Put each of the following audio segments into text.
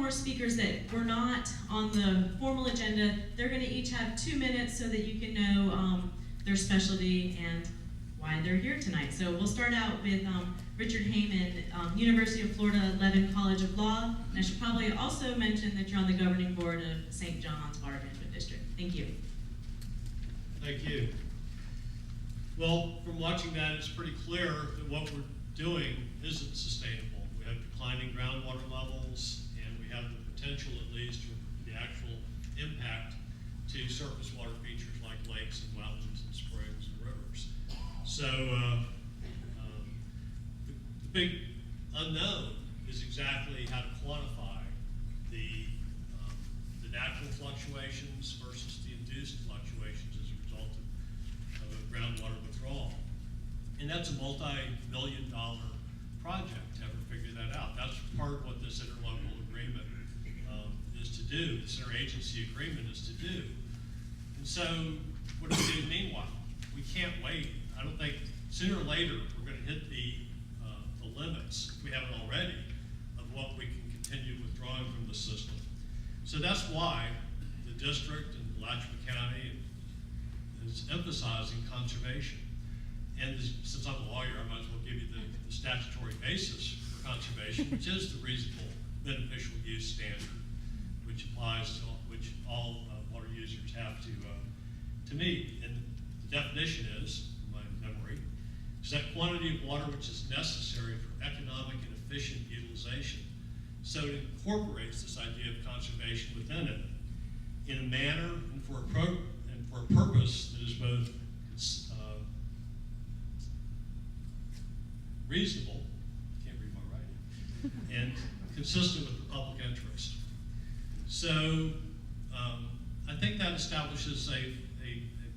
more speakers that were not on the formal agenda. They're going to each have 2 minutes so that you can know their specialty and why they're here tonight. So we'll start out with Richard Hammond, University of Florida Levin College of Law. And I should probably also mention that you're on the governing board of St. John's Water Management District. Thank you. Thank you. Well, from watching that, it's pretty clear that what we're doing isn't sustainable. We have declining groundwater levels, and we have the potential, at least, for the actual impact to surface water features like lakes and wetlands and springs and rivers. So the big unknown is exactly how to quantify the natural fluctuations versus the induced fluctuations as a result of a groundwater withdrawal. And that's a multi-million-dollar project to ever figure that out. That's part of what this interlocal agreement is to do, this interagency agreement is to do. And so, what do we do meanwhile? We can't wait. I don't think sooner or later we're going to hit the limits, if we haven't already, of what we can continue withdrawing from the system. So that's why the district and Alachua County is emphasizing conservation. And since I'm a lawyer, I might as well give you the statutory basis for conservation, which is the reasonable beneficial use standard, which applies to which all water users have to meet. And the definition is, in my memory, is that quantity of water which is necessary for economic and efficient utilization. So it incorporates this idea of conservation within it in a manner and for a purpose that is both reasonable, can't read my writing, and consistent with the public interest. So I think that establishes a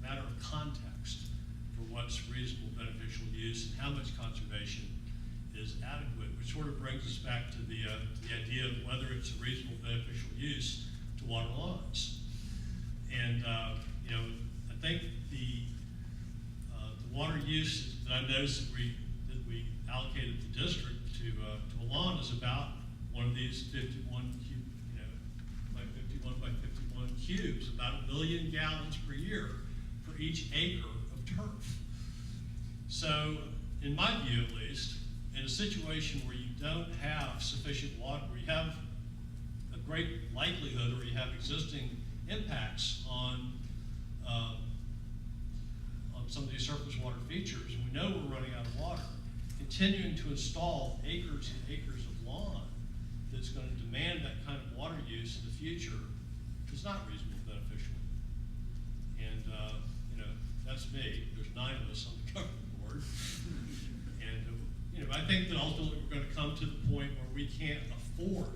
matter of context for what's reasonable beneficial use and how much conservation is adequate, which sort of brings us back to the idea of whether it's a reasonable beneficial use to water lawns. And you know, I think the water use that I noticed that we allocated the district to a lawn is about one of these 51 by 51 by 51 cubes, about 1 billion gallons per year for each acre of turf. So, in my view at least, in a situation where you don't have sufficient water, where you have a great likelihood or you have existing impacts on some of these surface water features, and we know we're running out of water, continuing to install acres and acres of lawn that's going to demand that kind of water use in the future is not reasonably beneficial. And you know, that's me. There's 9 of us on the governing board. And you know, I think that ultimately we're going to come to the point where we can't afford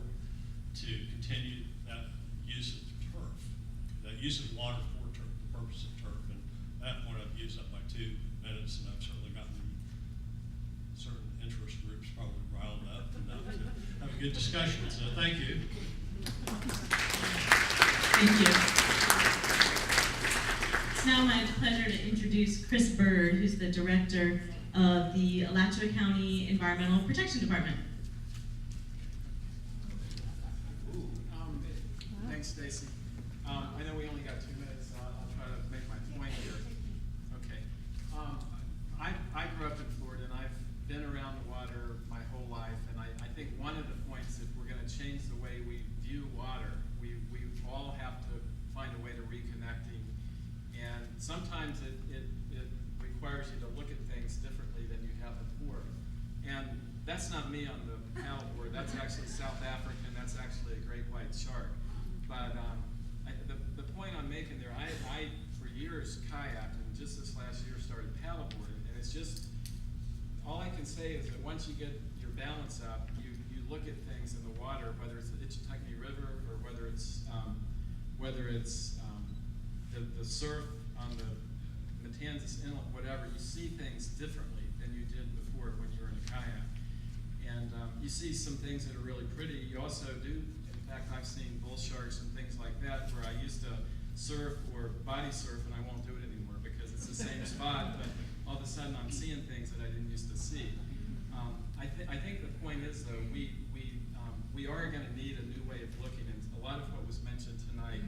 to continue that use of turf, that use of water for turf, the purpose of turf. And at that point I've used up my 2 minutes, and I've certainly gotten certain interest groups probably riled up enough to have a good discussion. So thank you. Thank you. It's now my pleasure to introduce Chris Bird, who's the director of the Alachua County Environmental Protection Department. Thanks, Stacy. I know we only got 2 minutes, so I'll try to make my point here. Okay. I grew up in Florida, and I've been around the water my whole life, and I think one of the points that we're going to change the way we view water, we all have to find a way to reconnecting, and sometimes it requires you to look at things differently than you have before. And that's not me on the panel board, that's actually South African, that's actually a great white shark. But the point I'm making there, I for years kayaked, and just this last year started paddleboarding, and it's just, all I can say is that once you get your balance up, you look at things in the water, whether it's the Itchituckney River or whether it's the surf on the Matanzas Inlet, whatever, you see things differently than you did before when you were in a kayak. And you see some things that are really pretty. You also do, in fact, I've seen bull sharks and things like that where I used to surf or body surf, and I won't do it anymore because it's the same spot, but all of a sudden I'm seeing things that I didn't used to see. I think the point is, though, we we are going to need a new way of looking, and a lot of what was mentioned tonight,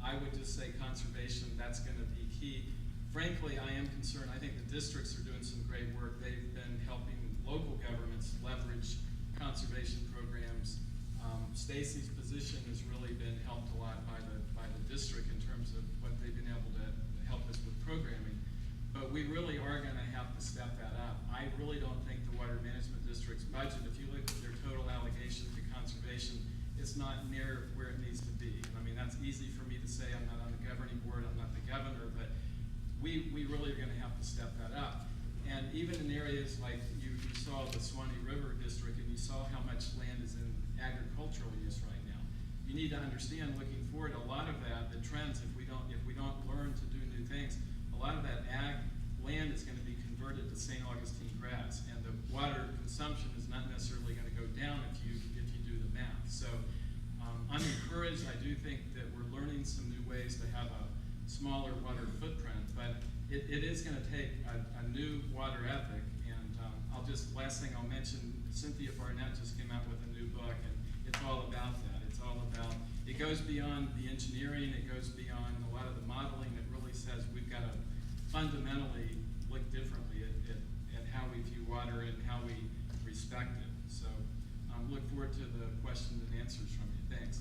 I would just say conservation, that's going to be key. Frankly, I am concerned. I think the districts are doing some great work. They've been helping local governments leverage conservation programs. Stacy's position has really been helped a lot by the district in terms of what they've been able to help us with programming. But we really are going to have to step that up. I really don't think the Water Management District's budget, if you look at their total allocation to conservation, it's not near where it needs to be. I mean, that's easy for me to say. I'm not on the governing board, I'm not the governor, but we really are going to have to step that up. And even in areas like you saw the Swanee River District, and you saw how much land is in agricultural use right now. You need to understand, looking forward, a lot of that, the trends, if we don't learn to do new things, a lot of that ag land is going to be converted to St. Augustine grass, and the water consumption is not necessarily going to go down if you do the math. So I'm encouraged. I do think that we're learning some new ways to have a smaller water footprint, but it is going to take a new water ethic. And last thing I'll mention, Cynthia Barnett just came out with a new book, and it's all about that. It's all about, it goes beyond the engineering, it goes beyond a lot of the modeling. It really says we've got to fundamentally look differently at how we view water and how we respect it. So look forward to the questions and answers from you. Thanks.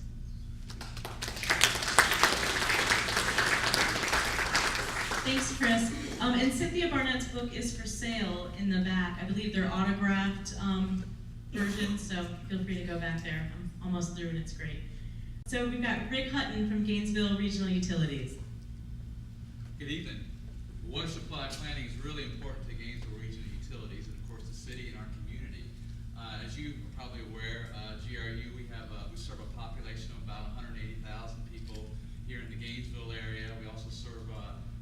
Thanks, Chris. And Cynthia Barnett's book is for sale in the back. I believe they're autographed versions, so feel free to go back there. I'm almost through and it's great. So we've got Rick Hutton from Gainesville Regional Utilities. Good evening. Water supply planning is really important to Gainesville Regional Utilities and, of course, the city and our community. As you are probably aware, GRU, we serve a population of about 180,000 people here in the Gainesville area. We also serve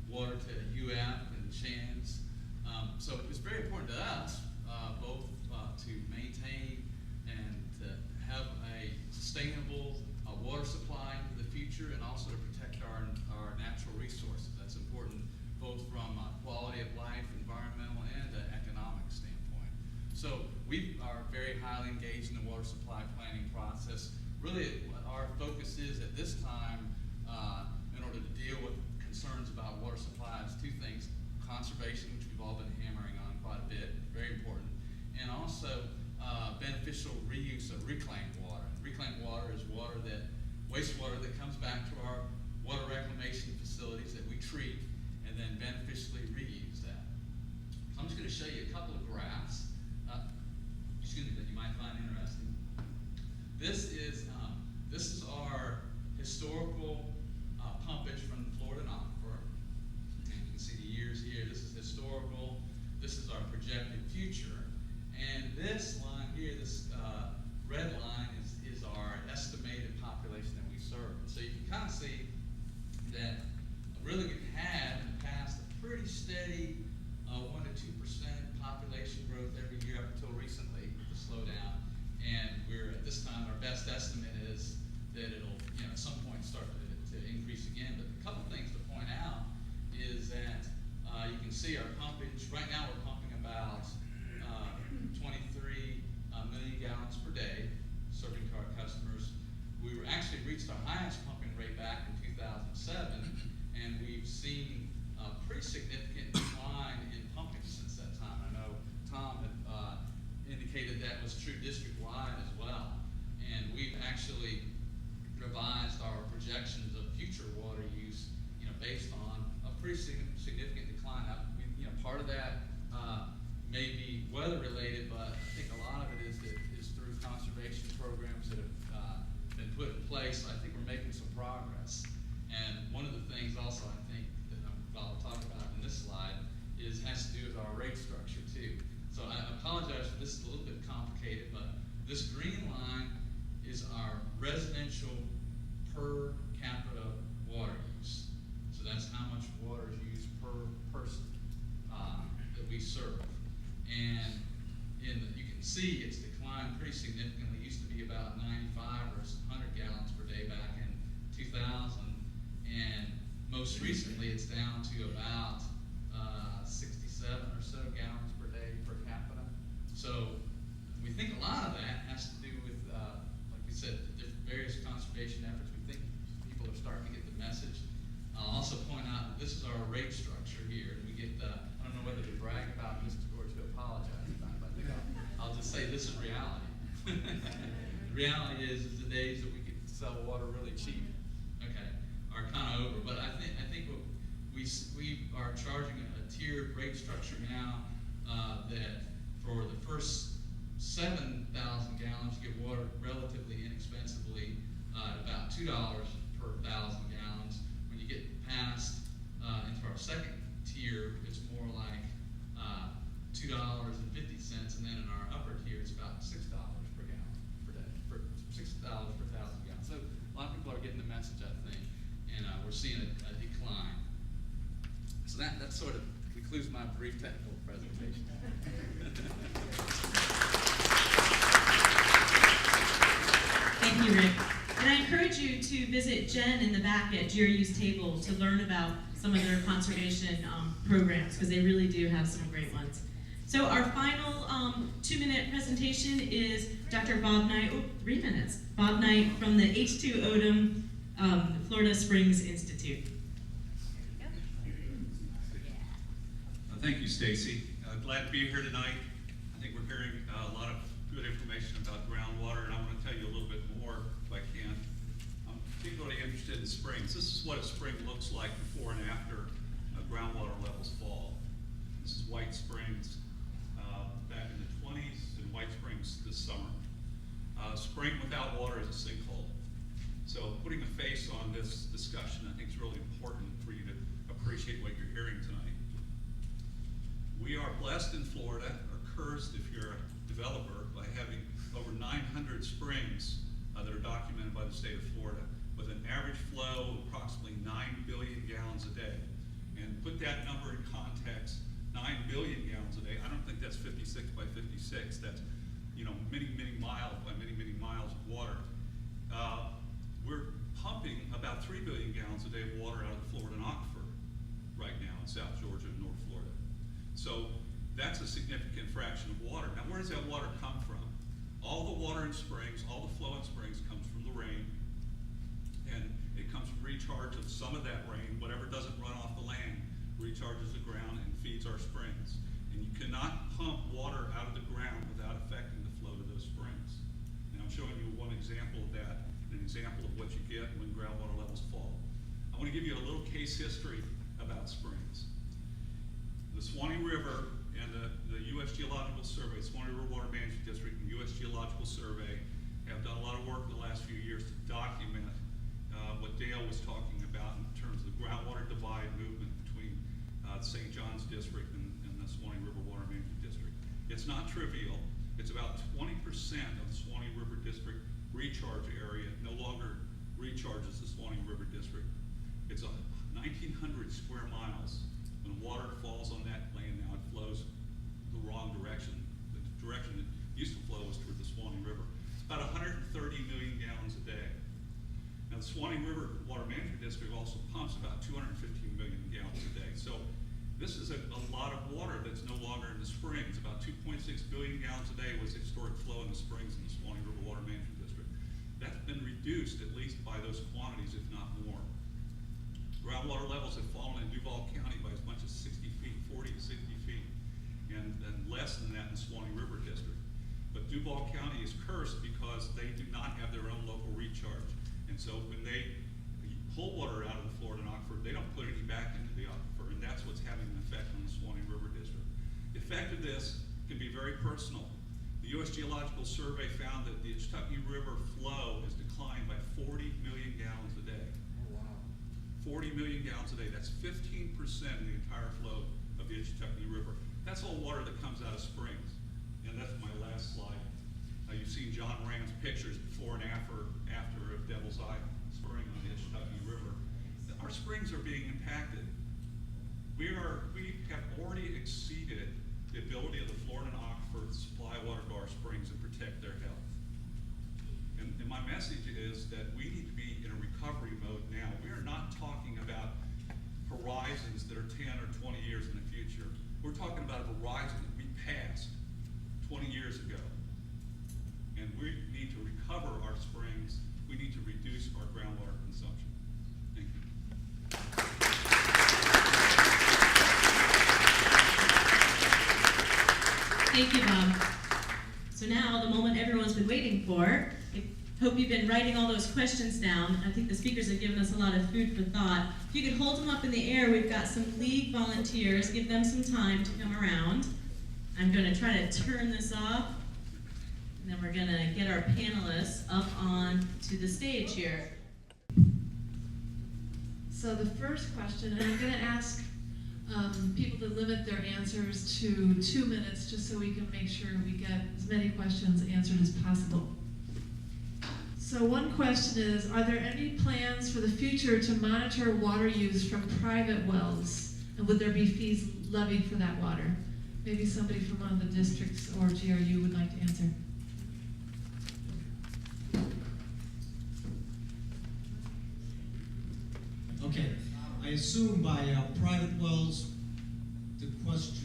water to UF and Shands. So it's very important to us, both to maintain and to have a sustainable water supply into the future, and also to protect our natural resources. That's important both from a quality of life, environmental, and an economic standpoint. So we are very highly engaged in the water supply planning process. Really, what our focus is at this time, in order to deal with concerns about water supply, is two things: conservation, which we've all been hammering on quite a bit, very important, and also beneficial reuse of reclaimed water. Reclaimed water is wastewater that comes back to our water reclamation facilities that we treat and then beneficially reuse that. So I'm just going to show you a couple of graphs, that you might find interesting. This is our historical pumpage from the Florida aquifer. And you can see the years here. This is historical. This is our projected future. And this line here, this red line, is our estimated population that we serve. So you can kind of see that really we've had in the past a pretty steady 1 to 2% population growth every year up until recently with the slowdown. And we're at this time, our best estimate is that it'll at some point start to increase again. But a couple things to point out is that you can see our pumpage. Right now we're pumping about 23 million gallons per day, serving to our customers. We actually reached our highest pumping rate back in 2007, and we've seen a pretty significant decline in pumping since that time. I know Tom had indicated that was true district-wide as well, and we've actually revised our projections of future water use, based on a pretty significant decline. Part of that may be weather-related, but I think a lot of it is through conservation programs that have been put in place. I think we're making some progress. And one of the things also I think that I'll talk about in this slide has to do with our rate structure too. So I apologize for this, is a little bit complicated, but this green line is our residential per capita water use. So that's how much water is used per person that we serve. And you can see it's declined pretty significantly. It used to be about 95 or 100 gallons per day back in 2000. And most recently it's down to about 67 or so gallons per day per capita. So we think a lot of that has to do with, like various conservation efforts. We think people are starting to get the message. I'll also point out that this is our rate structure here. We get, I don't know whether to brag about this or to apologize about it, but I think I'll just say this is reality. The reality is the days that we could sell water really cheap, okay, are kind of over. But I think what we are charging a tiered rate structure now that for the first 7,000 gallons, you get water relatively inexpensively at about $2 per 1,000 gallons. When you get past into our second tier, it's more like $2.50, and then in our upper tier, it's about $6 per gallon per day, for $6 per 1,000 gallons. So a lot of people are getting the message, I think, and we're seeing a decline. So that sort of concludes my brief technical presentation. Thank you, Rick. And I encourage you to visit Jen in the back at GRU's table to learn about some of their conservation programs, because they really do have some great ones. So our final 2-minute presentation is Dr. Bob Knight, 3 minutes. Bob Knight from the H2 Odom Florida Springs Institute. Thank you, Stacy. Glad to be here tonight. I think we're hearing a lot of good information about groundwater, and I want to tell you a little bit more if I can. I'm particularly interested in springs. This is what a spring looks like before and after groundwater levels fall. This is White Springs back in the 20s, and White Springs this summer. Spring without water is a sinkhole. So putting a face on this discussion, I think, is really important for you to appreciate what you're hearing tonight. We are blessed in Florida, or cursed if you're a developer, by having over 900 springs that are documented by the state of Florida, with an average flow of approximately 9 billion gallons a day. And put that number in context, 9 billion gallons a day, I don't think that's 56 by 56, that's many, many miles by many, many miles of water. We're pumping about 3 billion gallons a day of water out of the Florida aquifer right now in South Georgia and North Florida. So that's a significant fraction of water. Now, where does that water come from? All the water in springs, all the flow in springs comes from the rain, and it comes from recharge of some of that rain. Whatever doesn't run off the land recharges the ground and feeds our springs. And you cannot pump water out of the ground without affecting the flow to those springs. And I'm showing you one example of that, an example of what you get when groundwater levels fall. I want to give you a little case history about springs. The Swanee River and the U.S. Geological Survey, Swanee River Water Management District and U.S. Geological Survey have done a lot of work in the last few years to document what Dale was talking about in terms of the groundwater divide movement between St. John's District and the Swanee River Water Management District. It's not trivial. It's about 20% of the Swanee River District recharge area no longer recharges the Swanee River District. It's 1,900 square miles. When water falls on that land now, it flows the wrong direction. The direction it used to flow was toward the Swanee River. It's about 130 million gallons a day. Now, the Swanee River Water Management District also pumps about 215 million gallons a day. So this is a lot of water that's no longer in the springs. About 2.6 billion gallons a day was historic flow in the springs in the Swanee River Water Management District. That's been reduced at least by those quantities, if not more. Groundwater levels have fallen in Duval County by as much as 60 feet, 40 to 60 feet, and less than that in the Swanee River District. But Duval County is cursed because they do not have their own local recharge. And so when they pull water out of the Florida aquifer, they don't put any back into the aquifer, and that's what's having an effect on the Swanee River District. The effect of this can be very personal. The U.S. Geological Survey found that the Kentucky River flow has declined by 40 million gallons a day. 40 million gallons a day. That's 15% of the entire flow of the Kentucky River. That's all water that comes out of springs. And that's my last slide. You've seen John Rand's pictures before and after of Devil's Eye Spring on the Kentucky River. Our springs are being impacted. We have already exceeded the ability of the Florida aquifer to supply water to our springs and protect their health. And my message is that we need to be in a recovery mode now. We are not talking about horizons that are 10 or 20 years in the future. We're talking about a horizon that we passed 20 years ago. And we need to recover our springs. We need Thank you, Bob. So now, the moment everyone's been waiting for. I hope you've been writing all those questions down. I think the speakers have given us a lot of food for thought. If you could hold them up in the air, we've got some league volunteers. Give them some time to come around. I'm going to try to turn this off, and then we're going to get our panelists up on to the stage here. So the first question, and I'm going to ask people to limit their answers to 2 minutes, just so we can make sure we get as many questions answered as possible. So one question is, are there any plans for the future to monitor water use from private wells? And would there be fees levied for that water? Maybe somebody from one of the districts or GRU would like to answer. Okay, I assume by private wells, the person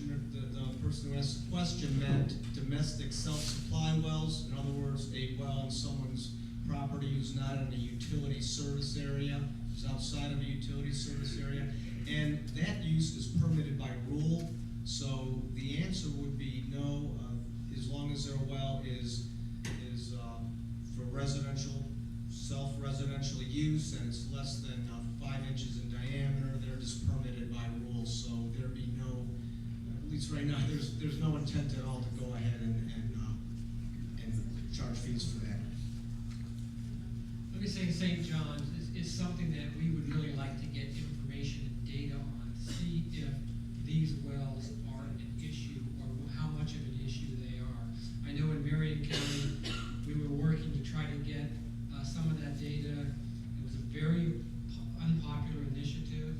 who asked the question meant domestic self-supply wells. In other words, a well in someone's property who's not in a utility service area, who's outside of a utility service area, and that use is permitted by rule. So the answer would be no, as long as their well is for residential, self-residential use, and it's less than 5 inches in diameter. They're just permitted by rule, so there'd be no, at least right now, there's no intent at all to go ahead and charge fees for that. Let me say St. John's is something that we would really like to get information and data on to see if these wells are an issue or how much of an issue they are. I know in Marion County, we were working to try to get some of that data. It was a very unpopular initiative.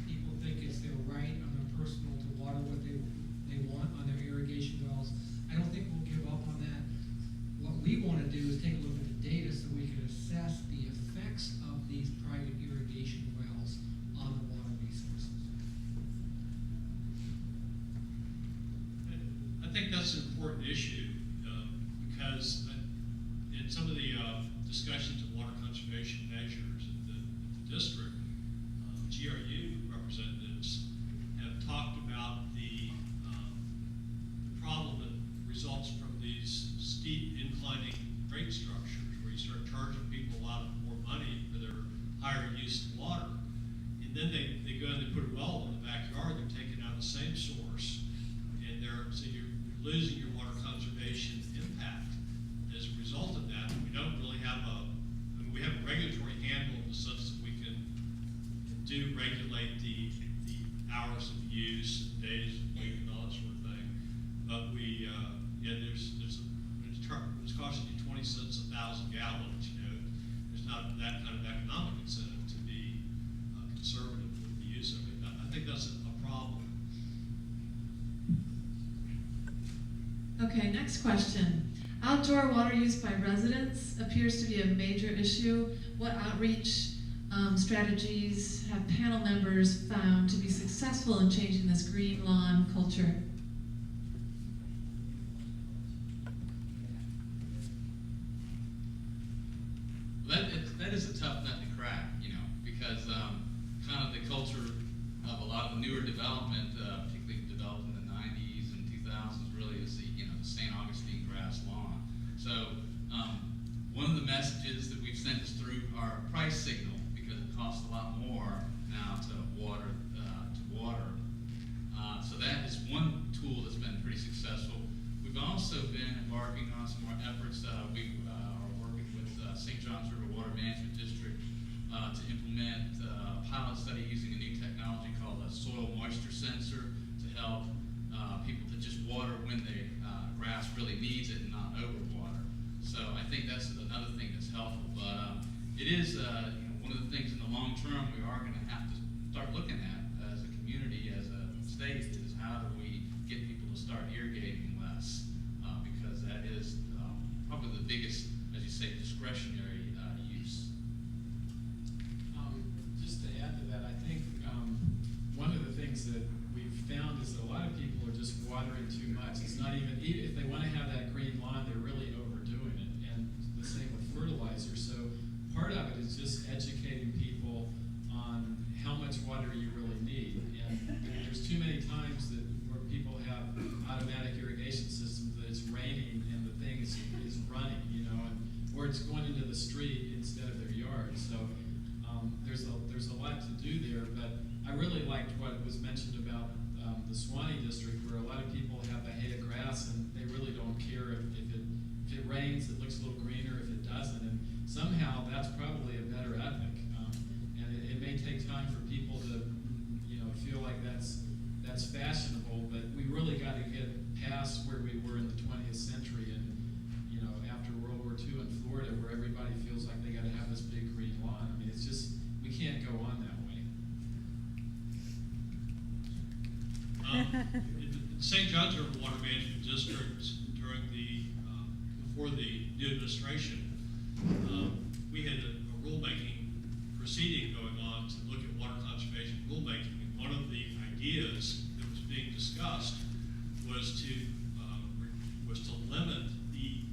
People think it's their right on their personal to water what they want on their irrigation wells. I don't think we'll give up on that. What we want to do is take a look at the data so we can assess the effects of these private irrigation wells on the water resources. I think that's an important issue because in some of the discussions of water conservation measures at the district, GRU representatives have talked about the problem that results from these steep inclining rate structures where you start charging people a lot more money for their higher use of water. And then they go and they put a well in the backyard, they're taking out the same source, and so you're losing your water conservation impact. As a result of that, we don't really have we have a regulatory handle in the sense that we can regulate the hours of use, days of week, and all that sort of thing. But it's costing you 20 cents 1,000 gallons. There's not that kind of economic incentive to be conservative with the use of it. I think that's a problem. Okay, next question. Outdoor water use by residents appears to be a major issue. What outreach strategies have panel members found to be successful in changing this green lawn culture? That is a tough nut to crack, because kind of the culture of a lot of the newer development, particularly developed in the 90s and 2000s, really is the St. Augustine grass lawn. So one of the messages that we've sent is through our price signal, because it costs a lot more now to water. So that is one tool that's been pretty successful. We've also been embarking on some more efforts. We are working with St. John's River Water Management District to implement a pilot study using a new technology called a soil moisture sensor to help people to just water when the grass really needs it and not overwater. So I think that's another thing that's helpful. But it is one of the things in the long term we are going to have to start looking at as a community, as a state, is how do we get people to start irrigating less, because that is probably the biggest, as you say, discretionary use. Just to add to that, I think one of the things that we've found is that a lot of people are just watering too much. It's not even if they want to have that green lawn, they're really overdoing it. And the same with fertilizer. So part of it is just educating people on how much water you really need. And there's too many times where people have automatic irrigation liked what was mentioned about the Swanee district, where a lot of people have a hay of grass and they really don't care if it rains, it looks a little greener, if it doesn't, and somehow that's probably a better ethic. And it may take time for people to, feel like that's fashionable, but we really got to get past where we were in the 20th century and, after World War II in Florida, where everybody feels like they got to have this big green lawn. I mean, it's just, we can't go on that way. In St. John's River Water Management District, during before the new administration, we had a rulemaking proceeding going on to look at water conservation rulemaking. And one of the ideas that was being discussed was to limit the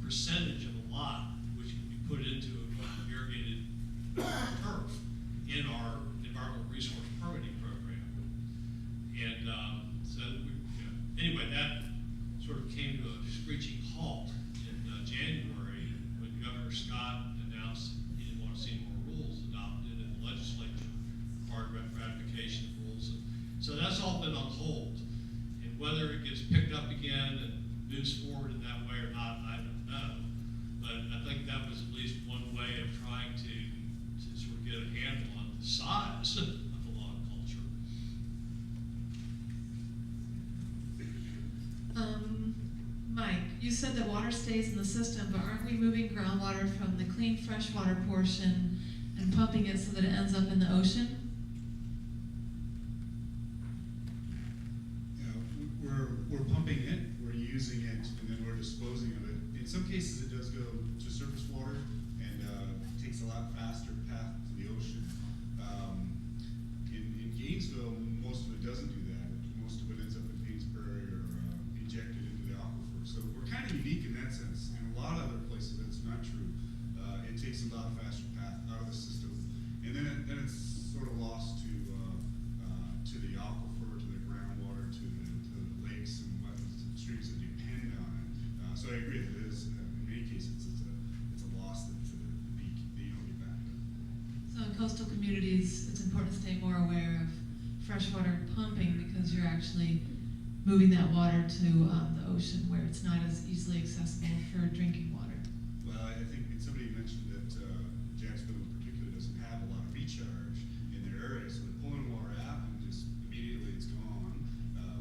percentage of a lot which can be put into irrigated turf in our environmental resource permitting program. And anyway, that sort of came to a screeching halt in January when Governor Scott announced he didn't want to see more rules adopted, and the legislature required ratification of rules. And so that's all been on hold. And whether it gets picked up again and moves forward in that way or not, I don't know. But I think that was at least one way of trying to sort of get a handle on the size of the lawn culture. Mike, you said that water stays in the system, but aren't we moving groundwater from the clean freshwater portion and pumping it so that it ends up in the ocean? We're pumping it, we're using it, and then we're disposing of it. In some cases, it does go to surface water, and takes a lot faster path to the ocean. In Gainesville, most of it doesn't do that. Most of it ends up in Painesbury or injected into the aquifer. So we're kind of unique in that sense. In a lot of other places, that's not true. It takes a lot faster path out of the system, and then it's sort of lost to the aquifer, to the groundwater, to the lakes and wetlands, to the streams that depend on it. So I agree that it is, in many cases, it's a loss that you don't get back. So in coastal communities, it's important to stay more aware of freshwater pumping because you're actually moving that water to the ocean where it's not as easily accessible for drinking water. Well, I think somebody mentioned that Jacksonville in particular doesn't have a lot of recharge in their area, so they're pulling water out and just immediately it's gone.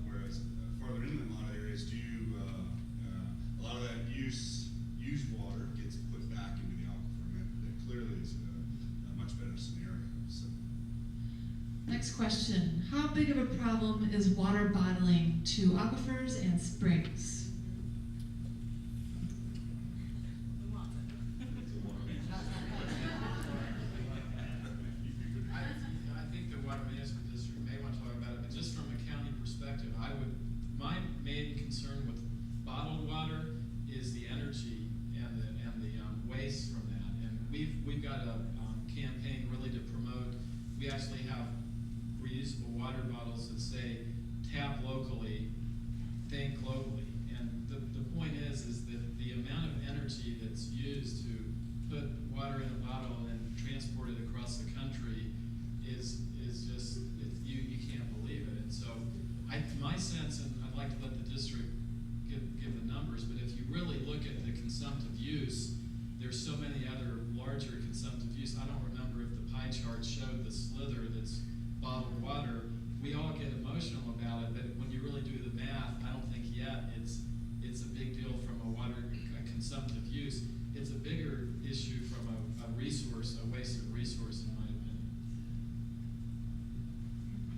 Whereas farther inland, a lot of areas do, a lot of that used water gets put back into the aquifer, and that clearly is a much better scenario. So. Next question. How big of a problem is water bottling to aquifers and springs? I think the Water Management District may want to talk about it, but just from a county perspective, my main concern with bottled water is the energy and the waste from that. And we've got a campaign really to promote. We actually have reusable water bottles that say tap locally, think globally. And the point is that the amount of energy that's used to put water in a bottle and then transport it across the country is just, you can't believe it. And so my sense, and I'd like to let the district give the numbers, but if you really look at the consumptive use, there's so many other larger consumptive use. I don't remember if the pie chart showed the slither that's bottled water. We all get emotional about it, but when you really do the math, I don't think yet it's a big deal from a consumptive use. It's a bigger issue from a resource, a wasted resource, in my opinion.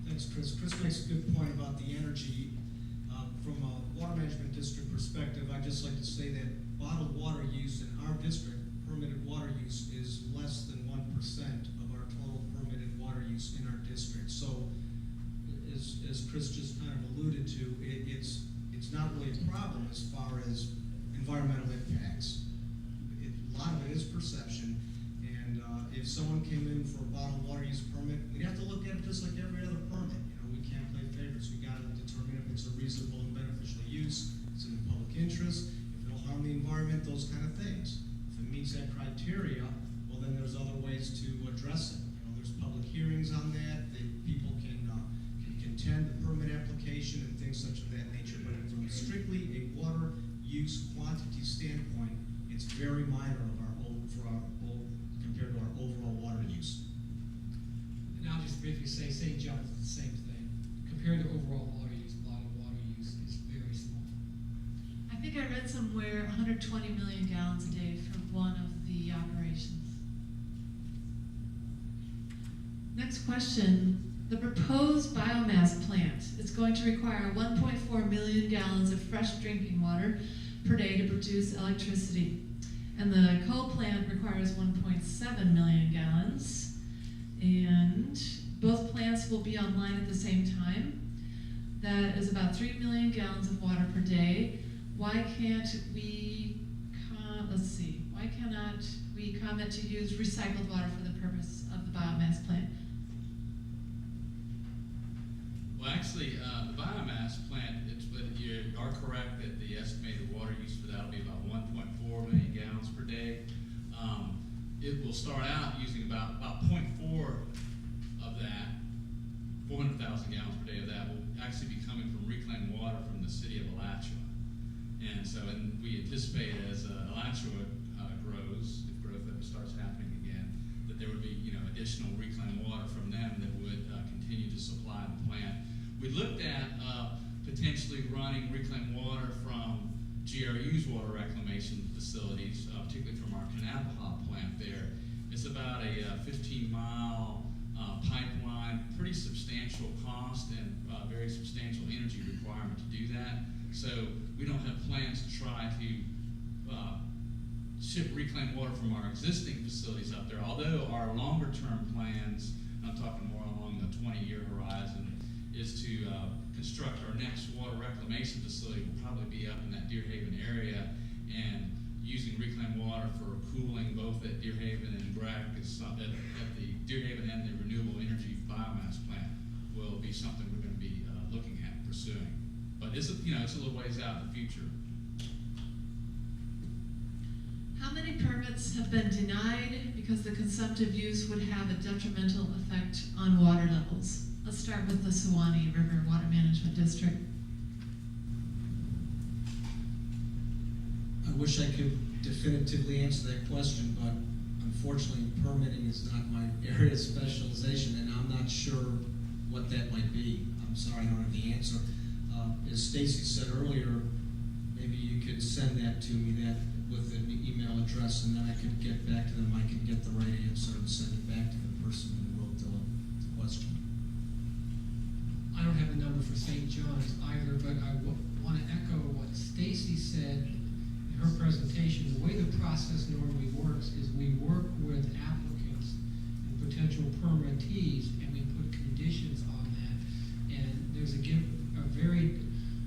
Thanks, Chris. Chris makes a good point about the energy. From a water management district perspective, I'd just like to say that bottled water use in our district, permitted water use, is less than 1% of our total permitted water use in our district. So, as Chris just kind of alluded to, it's not really a problem as far as environmental impacts. A lot of it is perception, and if someone came in for a bottled water use permit, we'd have to look at it just like every other permit. We can't play favorites. We got to determine if it's a reasonable and beneficial use, it's in the public interest, if it'll harm the environment, those kind of things. If it meets that criteria, well, then there's other ways to address it. There's public hearings on that. People can strictly a water use quantity standpoint, it's very minor compared to our overall water use. And I'll just briefly say, St. John's is the same thing. Compared to overall water use, bottled water use is very small. I think I read somewhere 120 million gallons a day for one of the operations. Next question. The proposed biomass plant is going to require 1.4 million gallons of fresh drinking water per day to produce electricity. And the coal plant requires 1.7 million gallons. And both plants will be online at the same time. That is about 3 million gallons of water per day. Why can't we, why cannot we commit to use recycled water for the purpose of the biomass plant? Well, actually, the biomass plant, you are correct that the estimated water use for that will be about 1.4 million gallons per day. It will start out using about 0.4 of that, 400,000 gallons per day of that will actually be coming from reclaimed water from the city of Alachua. And we anticipate as Alachua grows, if growth ever starts happening again, that there would be additional reclaimed water from them that would continue to supply the plant. We looked at potentially running reclaimed water from GRU's water reclamation facilities, particularly from our Canapaha plant there. It's about a 15-mile pipeline, pretty substantial cost and very substantial energy requirement to do that. So we don't have plans to try to ship reclaimed water from our existing facilities out there, although our longer-term plans, I'm talking more along the 20-year horizon, is to construct our next water reclamation facility. Will probably be up in that Deer Haven area, and using reclaimed water for cooling both at Deer Haven and Breck at the Deer Haven and the renewable energy biomass plant will be something we're going to be looking at pursuing. But it's a little ways out in the future. How many permits have been denied because the consumptive use would have a detrimental effect on water levels? Let's start with the Suwannee River Water Management District. I wish I could definitively answer that question, but unfortunately permitting is not my area of specialization, and I'm not sure what that might be. I'm sorry, I don't have the answer. As Stacy said earlier, maybe you could send that to me with an email address, and then I can get back to them. I can get the right answer and send it back to the person who wrote the question. I don't have a number for St. John's either, but I want to echo what Stacy said in her presentation. The way the process normally works is we work with applicants and potential permittees, and we put conditions on that. And there's a very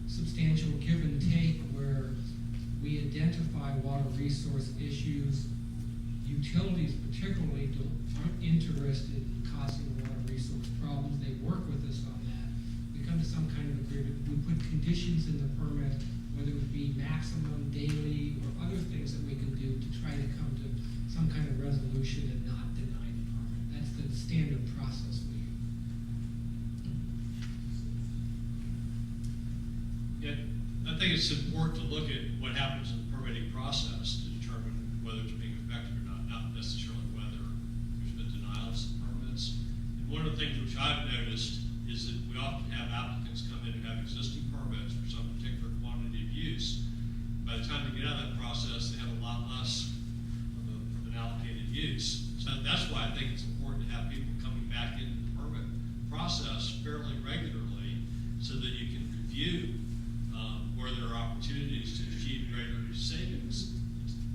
substantial give and take where we identify water resource issues. Utilities particularly aren't interested in causing water resource problems. They work with us on that. We come to some kind of agreement. We put conditions in the permit, whether it be maximum, daily, or other things that we can do to try to come to some kind of resolution and not deny the permit. That's the standard process we use. Yeah, I think it's important to look at what happens in the permitting process to determine whether it's being effective or not necessarily whether there's been denials of permits. And one of the things which I've noticed is that we often have applicants come in and have existing permits for some particular quantity of use. By the time they get out of that process, they have a lot less of an allocated use. So that's why I think it's important to have people coming back into the permit process fairly regularly so that you can review where there are opportunities to achieve greater savings.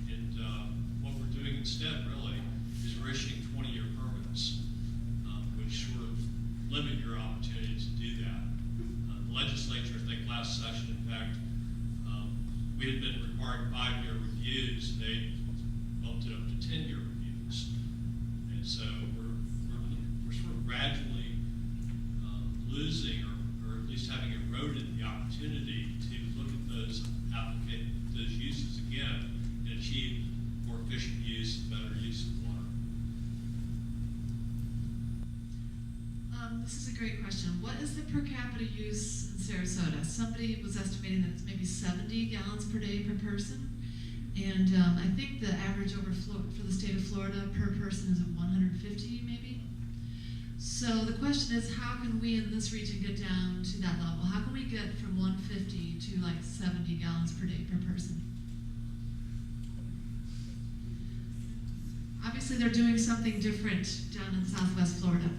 And what we're doing instead really is we're issuing 20-year permits, which sort of limit your opportunity to do that. The legislature, I think last session, in fact, we had been requiring 5-year reviews, and they bumped it up to 10-year reviews. And so we're sort of gradually losing or at least having eroded the opportunity to look at those uses again and achieve more efficient use and better use of water. this is a great question. What is the per capita use in Sarasota? Somebody was estimating that it's maybe 70 gallons per day per person. And I think the average for the state of Florida per person is at 150 maybe. So the question is, how can we in this region get down to that level? How can we get from 150 to like 70 gallons per day per person? Obviously, they're doing something different down in Southwest Florida.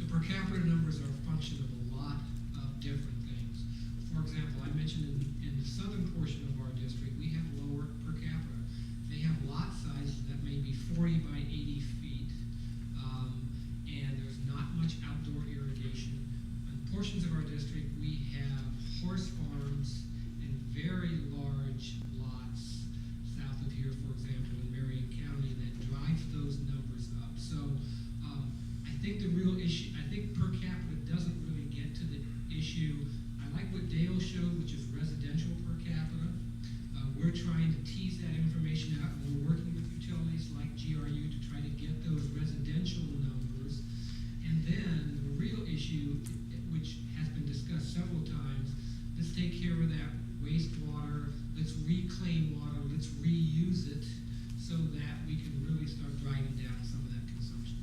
The per capita numbers are a function of a lot of different things. For example, I mentioned in the southern portion of our district, we have lower per capita. They have lot sizes that may be 40 by 80 feet, and there's not much outdoor irrigation. In portions of our district, we have horse farms and very large lots south of here, for example, in Marion County, that drive those numbers up. So I think the real issue, I think per capita doesn't really get to the issue. I like what Dale showed, which is residential per capita. We're trying to tease that information out, and we're working with utilities like GRU to try to get those residential numbers. And then the real issue, which has been discussed several times, let's take care of that wastewater, let's reclaim water, let's reuse it so that we can really start driving down some of that consumption.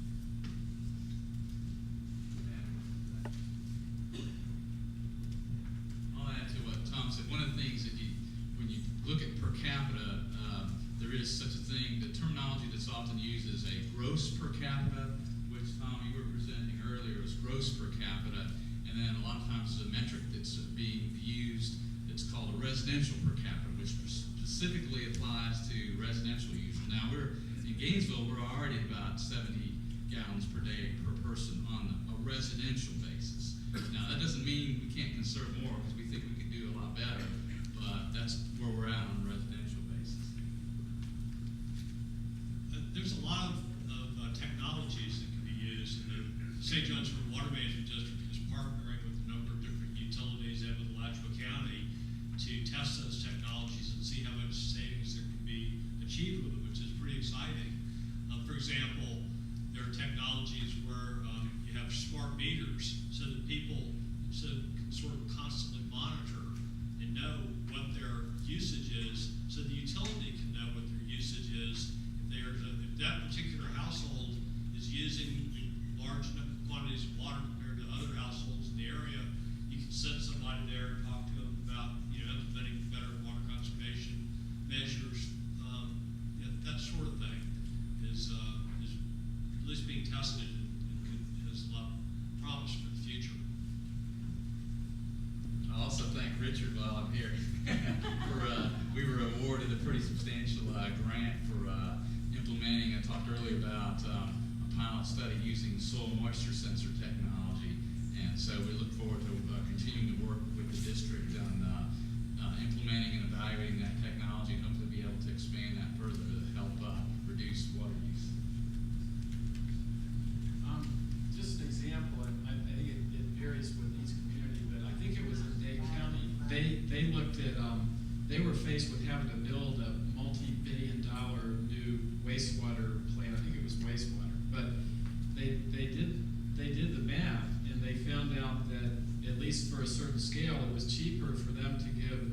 I'll add to what Tom said. One of the things that when you look at per capita, there is such a thing. The terminology that's often used is a gross per capita, which Tom, you were presenting earlier, is gross per capita, and then a lot of times there's a metric that's being used that's called a residential per capita, which specifically applies to residential users. Now we're in Gainesville, we're already about 70 gallons per day per person on a residential basis. Now that doesn't mean we can't conserve more, because we think we could do a lot better, but that's where we're at on a residential basis. There's a lot of technologies that can be used, and the St. John's River Water Management District is partnering with a number of different utilities and with Alachua County to test those technologies and see how much savings there can be achieved with it, which is pretty exciting. For example, there are technologies where you have smart meters so that people can sort of constantly monitor and know what their usage is, so the utility can know what their usage is. If that particular household is using large quantities of water compared to other households in the area, you can send somebody there and talk to them about implementing better water conservation measures. That sort of thing is at least being tested and has a lot of promise for the future. I also thank Richard while I'm here we were awarded a pretty substantial grant for implementing. I talked earlier about a pilot study using soil moisture sensor technology, and so we look forward to continuing to work with the district on implementing and evaluating that technology, and hopefully be able to expand that further to help reduce water use. Just an example, and I think it varies with each community, but I think it was in Dade County. They looked at, they were faced with having to build a multi-billion-dollar new wastewater plant. I think it was wastewater, but they did the math, and they found out that at least for a certain scale, it was cheaper for them to give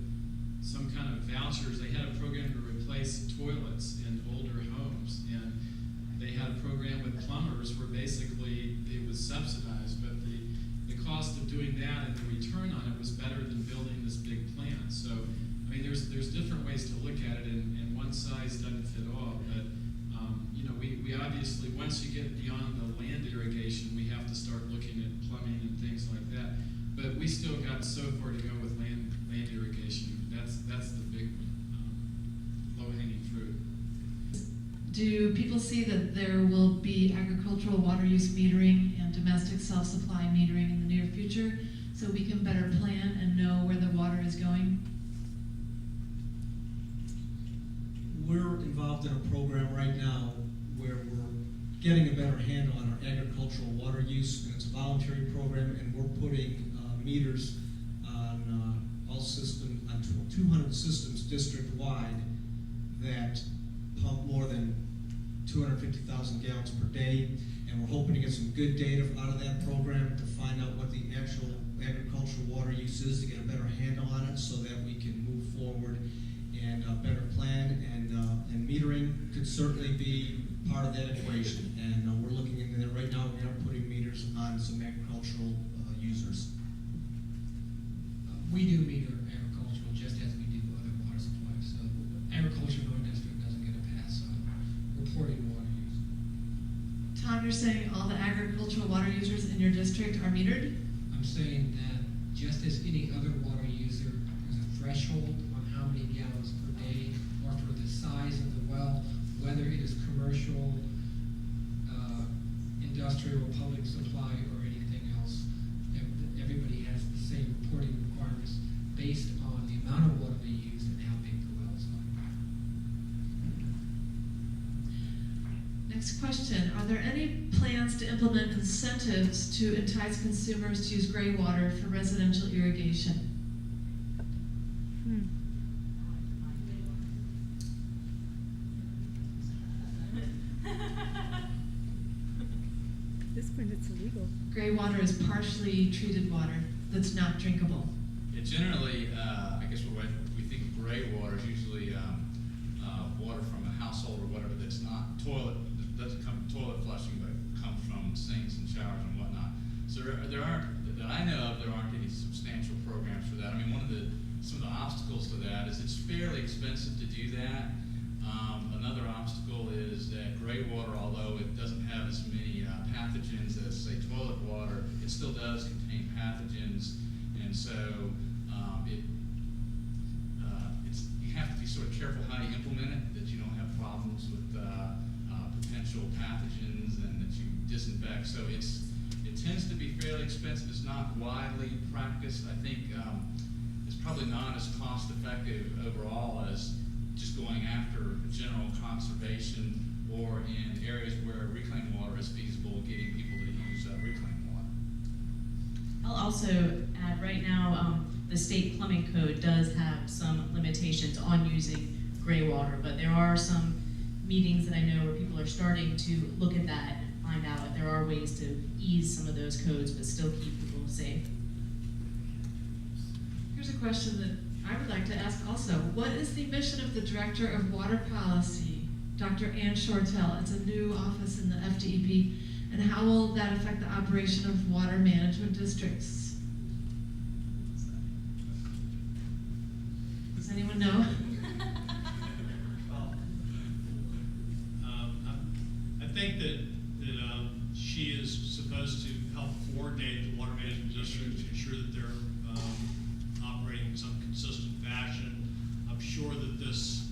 some kind of vouchers. They had a program to replace toilets in older homes, and they had a program with plumbers where basically it was subsidized, but the cost of doing that and the return on it was better than building this big plant. So, I mean, there's different ways to look at it, and one size doesn't fit all. But we obviously, once you get beyond the land irrigation, we have to start looking at plumbing and things like that. But we still got so far to go with land irrigation. That's the big low-hanging fruit. Do people see that there will be agricultural water use metering and domestic self-supply metering in the near future, so we can better plan and know where the water is going? We're involved in a program right now where we're getting a better handle on our agricultural water use, and it's a voluntary program, and we're putting meters on all systems, on 200 systems district-wide that pump more than 250,000 gallons per day, and we're hoping to get some good data out of that program to find out what the actual agricultural water use is, to get a better handle on it so that we can move forward and better plan, and metering could certainly be part of that equation. And we're looking into that right now. We are putting meters on some agricultural users. We do meter agricultural just as we do other water supplies, so agriculture in our district doesn't get a pass on reporting water use. Tom, you're saying all the agricultural water users in your district are metered? I'm saying that just as any other water user, there's a threshold on how many gallons per day, or for the size of the well, whether it is commercial, industrial, public supply, or anything else. Everybody has the same reporting requirements based on the amount of water they use and how big the wells are. Next question, are there any plans to implement incentives to entice consumers to use gray water for residential irrigation? At this point, it's illegal. Gray water is partially treated water that's not drinkable. Yeah, generally, I guess when we think of gray water, is usually water from a household or whatever that's not toilet, that doesn't come from toilet flushing, but comes from sinks and showers and whatnot. So there aren't, that I know of, there aren't any substantial programs for that. I mean, some of the obstacles to that is it's fairly expensive to do that. Another obstacle is that gray water, although it doesn't have as many pathogens as, say, toilet water, it still does contain pathogens, and so you have to be sort of careful how you implement it, that you don't have problems with potential pathogens and that you disinfect. So it tends to be fairly expensive. It's not widely practiced. I think it's probably not as cost effective overall as just going after general conservation, or in areas where reclaimed water is feasible, getting people to use reclaimed water. I'll also add, right now, the state plumbing code does have some limitations on using gray water, but there are some meetings that I know where people are starting to look at that and find out if there are ways to ease some of those codes, but still keep people safe. Here's a question that I would like to ask also. What is the mission of the Director of Water Policy, Dr. Ann Shortell? It's a new office in the FDEP, and how will that affect the operation of water management districts? Does anyone know? Well, I think that she is supposed to help coordinate the water management districts to ensure that they're operating in some consistent fashion. I'm sure that this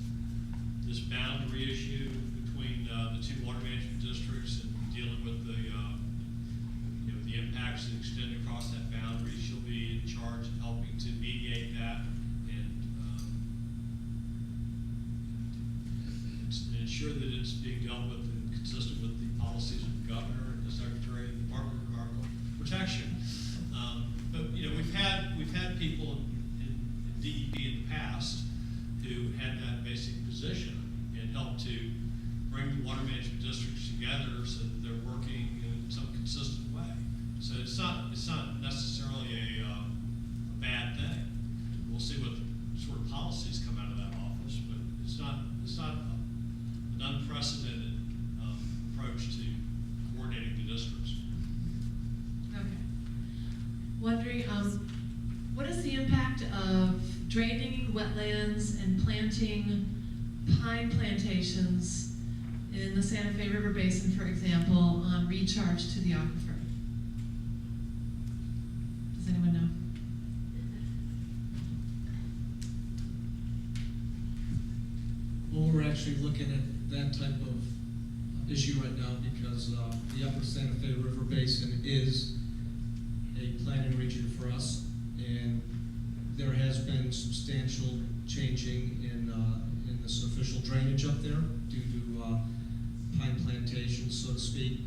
boundary issue between the two water management districts and dealing with the impacts that extend across that boundary, she'll be in charge of helping to mediate that and ensure that it's being dealt with and consistent with the policies of the governor and the secretary of the Department of Environmental Protection. But we've had people in DEP in the past who had that basic position and helped to bring the water management districts together so that they're working in some consistent way. So it's not necessarily a bad thing. We'll see what sort of policies come out of that office, but it's not an unprecedented approach to coordinating the districts. Okay. Wondering, what is the impact of draining wetlands and planting pine plantations in the Santa Fe River Basin, for example, on recharge to the aquifer? Does anyone know? Well, we're actually looking at that type of issue right now because the upper Santa Fe River Basin is a planning region for us, and there has been substantial changing in the superficial drainage up there due to pine plantations, so to speak.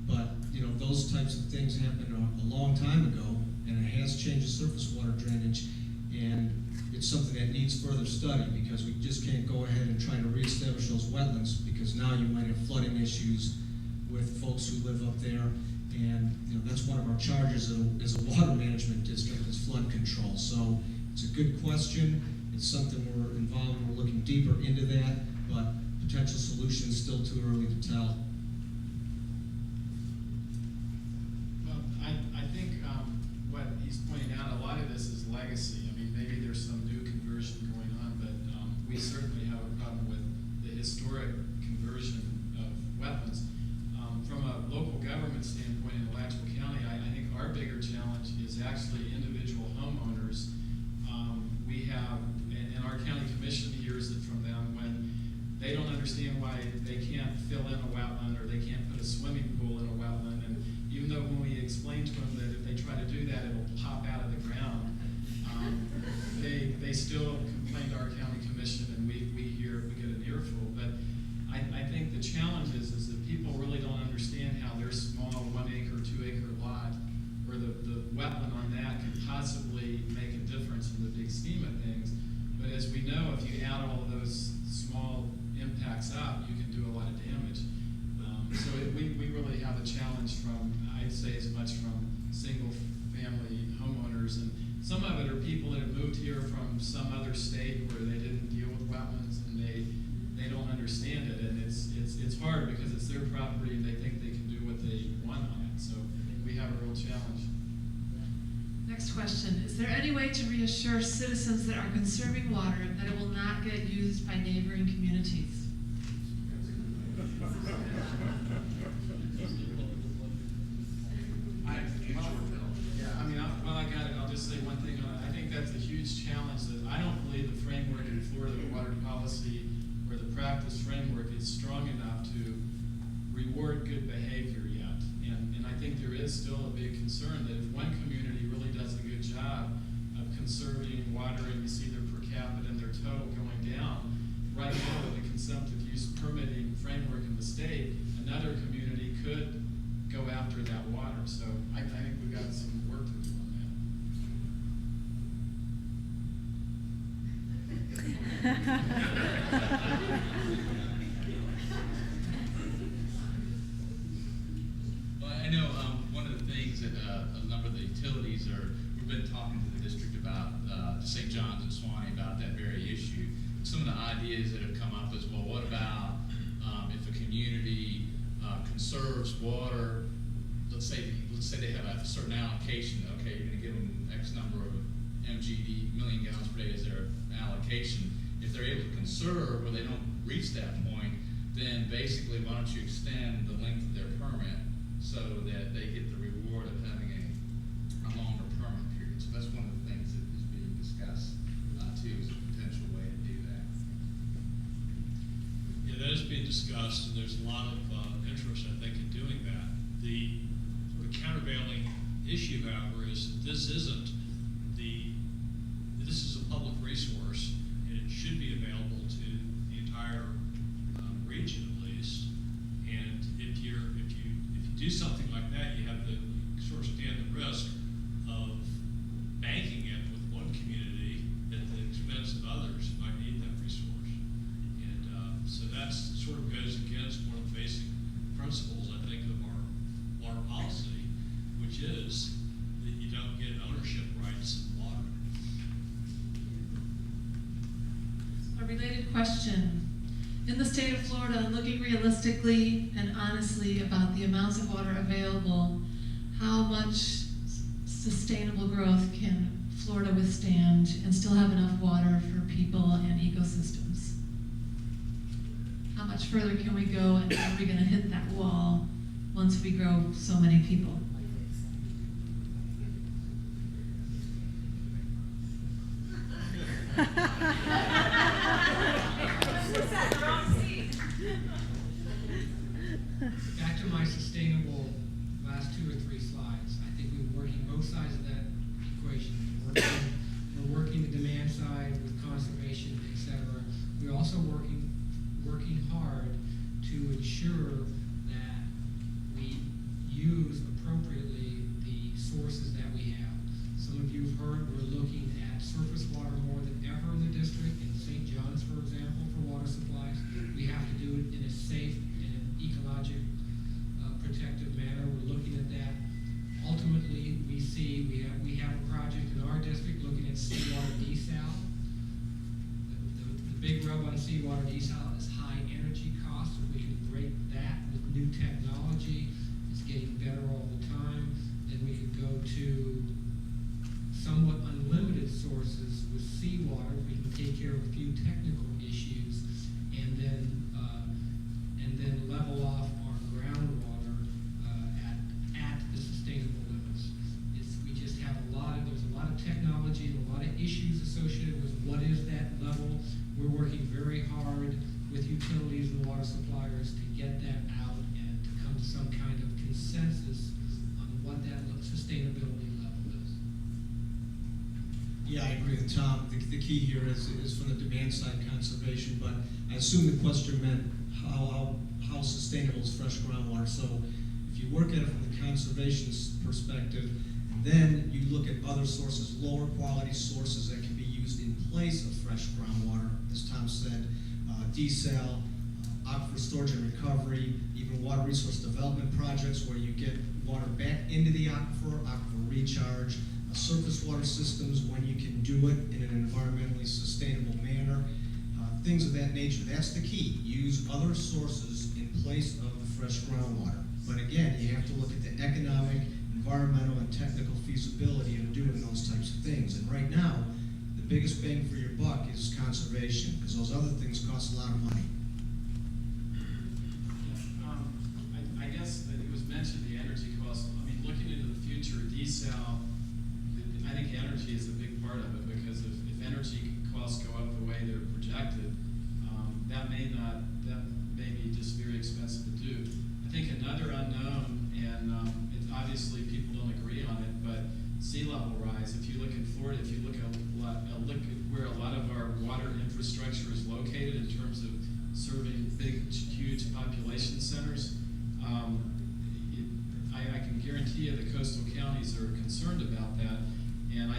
But those types of things happened a long time ago, and it has changed the surface water drainage, and it's something that needs further study because we just can't go ahead and try to reestablish those wetlands because now you might have flooding issues with folks who live up there. And, you know, that's one of our charges as a water management district, is flood control. So it's a good question. It's something we're involved in. We're looking deeper into that, but potential solutions still too early to tell. Well, I think what he's pointing out, a lot of this is legacy. I mean, maybe there's some new conversion going on, but we certainly have a problem with the historic conversion of wetlands. From a local government standpoint in Alachua County, I think our bigger challenge is actually individual homeowners. We have, and our county commission hears it from them, when they don't understand why they can't fill in a wetland or they can't put a swimming pool in a wetland. And even though when we explain to them that if they try to do that, it'll pop out of the ground, they still complain to our county commission, and we get an earful. But I think the challenge is that people really don't understand how their small 1 acre, 2 acre lot, or the wetland on that can possibly make a difference in the big scheme of things. But as we know, if you add all of those small impacts up, you can do a lot of damage. So we really have a challenge from, I'd say, as much from single family homeowners, and some of it are people that have moved here from some other state where they didn't deal with wetlands, and they don't understand it, and it's hard because it's their property and they think they can do what they want on it. So we have a real challenge. Next question. Is there any way to reassure citizens that are conserving water that it will not get used by neighboring communities? I got it. I'll just say one thing on it. I think that's a huge challenge. That I don't believe the framework in Florida, the water policy, or the practice framework is strong enough to reward good behavior yet. And I think there is still a big concern that if one community really does a good job of conserving water, and you see their per capita and their total going down, right now with the consumptive use permitting framework in the state, another community could go after that water. So I think we've got some work to do on that. Well, I know one of the things that a number of the utilities we've been talking to the district about, to St. John's and Swanee, about that very issue. Some of the ideas that have come up is, well, what about if a community conserves water? Let's say they have a certain allocation. Okay, you're going to give them X number of MGD, million gallons per day, is their allocation. If they're able to conserve where they don't reach that point, then basically why don't you extend the length of their permit so that they get the reward of having a longer permit period. So that's one of the things that is being discussed too, as a potential way to do that. Yeah, that is being discussed, and there's a lot of interest, I think, in doing that. The sort of countervailing issue, however, is that this is a public resource, and it should be available to the entire region, at least. And if you do something like that, you have to sort of stand the risk of banking it with one community at the expense of others who might need that resource. And so that sort of goes against one of the basic principles, I think, of our water policy, which is that you don't get ownership rights in water. A related question. In the state of Florida, looking realistically and honestly about the amounts of water available, how much sustainable growth can Florida withstand and still have enough water for people and ecosystems? How much further can we go, and are we going to hit that wall once we grow so many people? Back to my sustainable last 2 or 3 slides. I think we're working both sides of that equation. We're working the demand side with conservation, et cetera. We're also working hard to ensure that we use appropriately the sources that we have. Some of you have heard we're looking at surface water more than ever in the district. In St. John's, for example, for water supplies, we have to do it in a safe and ecologic rub on seawater desal is high energy costs. If we can break that with new technology, it's getting better all the time. Then we could go to somewhat unlimited sources with seawater. We can take care of a few technical issues, and then level off our groundwater at the sustainable limits. We just have there's a lot of technology and a lot of issues associated with what is that level. We're working very hard with utilities and water suppliers to get that out and to come to some kind of consensus on what that sustainability level is. Yeah, I agree with Tom. The key here is from the demand side conservation, but I assume the question meant how sustainable is fresh groundwater. So if you work at it from the conservation perspective, then you look at other sources, lower quality sources that can be used in place of fresh groundwater, as Tom said, desal, aquifer storage and recovery, even water resource development projects where you get water back into the aquifer recharge, surface water systems when you can do it in an environmentally sustainable manner, things of that nature. That's the key. Use other sources in place of the fresh groundwater. But again, you have to look at the economic, environmental, and technical feasibility of doing those types of things. And right now, the biggest bang for your buck is conservation, because those other things cost a lot of money. I guess that it was mentioned the energy cost. I mean, looking into the future, desal, I think energy is a big part of it, because if energy costs go up the way they're projected, that may be just very expensive to do. I think another unknown, and obviously people don't agree on it, but sea level rise. If you look in Florida, if you look at where a lot of our water infrastructure is located in terms of serving big, huge population centers, I can guarantee you the coastal counties are concerned about that. And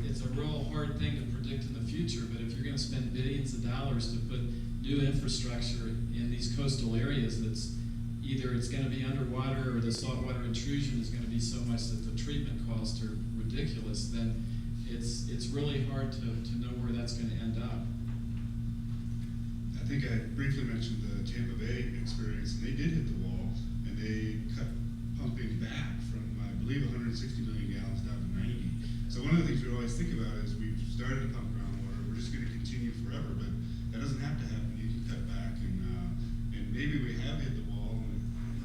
it's a real hard thing to predict in the future, but if you're going to spend billions of dollars to put new infrastructure in these coastal areas, that's either it's going to be underwater or the saltwater intrusion is going to be so much that the treatment costs are ridiculous, then it's really hard to know where that's going to end up. I think I briefly mentioned the Tampa Bay experience, and they did hit the wall, and they cut pumping back from, I believe, 160 million gallons down to 90. So one of the things we always think about is we've started to pump groundwater, we're just going to continue forever, but that doesn't have to happen. You can cut back, and maybe we have hit the wall, and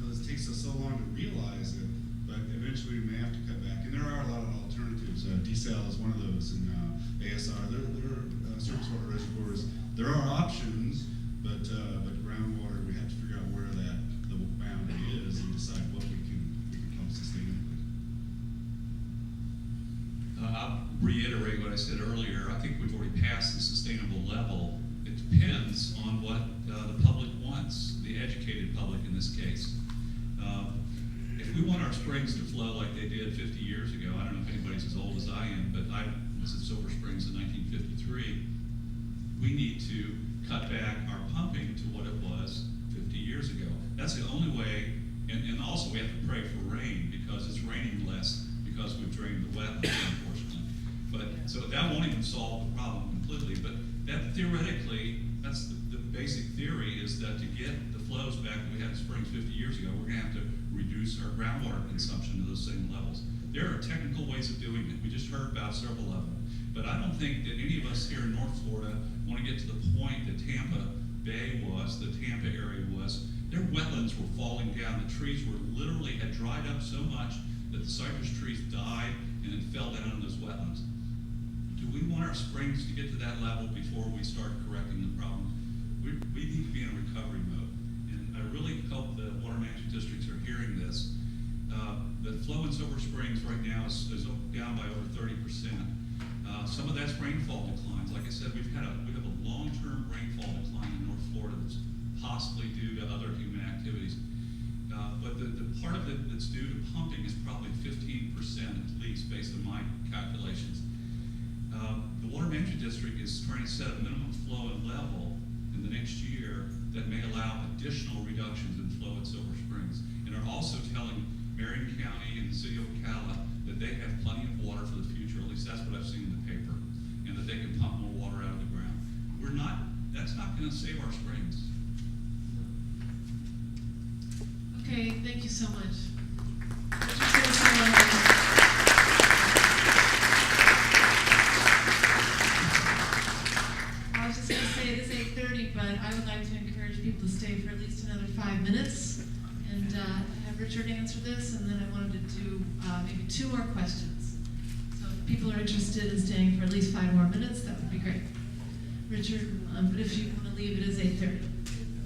it takes us so long to realize it, but eventually we may have to cut back. And there are a lot of alternatives. Desal is one of those, and ASR, there are surface water reservoirs. There are options, but groundwater, we have to figure out where the boundary is and decide what we can pump sustainably. I'll reiterate what I said earlier. I think we've already passed the sustainable level. It depends on what the public wants, the educated public in this case. If we want our springs to flow like they did 50 years ago, I don't know if anybody's as old as I am, but I was at Silver Springs in 1953. We need to cut back our pumping to what it was 50 years ago. That's the only way, and also we have to pray for rain, because it's raining less because we've drained the wetlands, unfortunately. But so that won't even solve the problem completely, but that theoretically, that's the basic theory, is that to get the flows back that we had in Springs 50 years ago, we're gonna have to reduce our groundwater consumption to those same levels. There are technical ways of doing it. We just heard about several of them. But I don't think that any of us here in North Florida want to get to the point that Tampa Bay was, the Tampa area was. Their wetlands were falling down. The trees were literally had dried up so much that the cypress trees died and then fell down in those wetlands. Do we want our springs to get to that level before we start correcting the problem? We need to be in a recovery mode. And I really hope the water management districts are hearing this. The flow in Silver Springs right now is down by over 30%. Some of that's rainfall declines. Like I said, we have a long-term rainfall decline in North Florida that's possibly due to other human activities. But the part of it that's due to pumping is probably 15% at least, based on my calculations. The Water Management District is trying to set a minimum flow and level in the next year that may allow additional reductions in flow at Silver Springs, and are also telling Marion County and the city of Ocala that they have plenty of water for the future. At least that's what I've seen in the paper, and that they can pump more water out of the ground. That's not going to save our springs. Okay, thank you so much. Richard's gonna say- I was just gonna say it is 8:30, but I would like to encourage people to stay for at least another 5 minutes and have Richard answer this, and then I wanted to do maybe 2 more questions. So if people are interested in staying for at least 5 more minutes, that would be great. Richard, but if you want to leave, it is 8:30.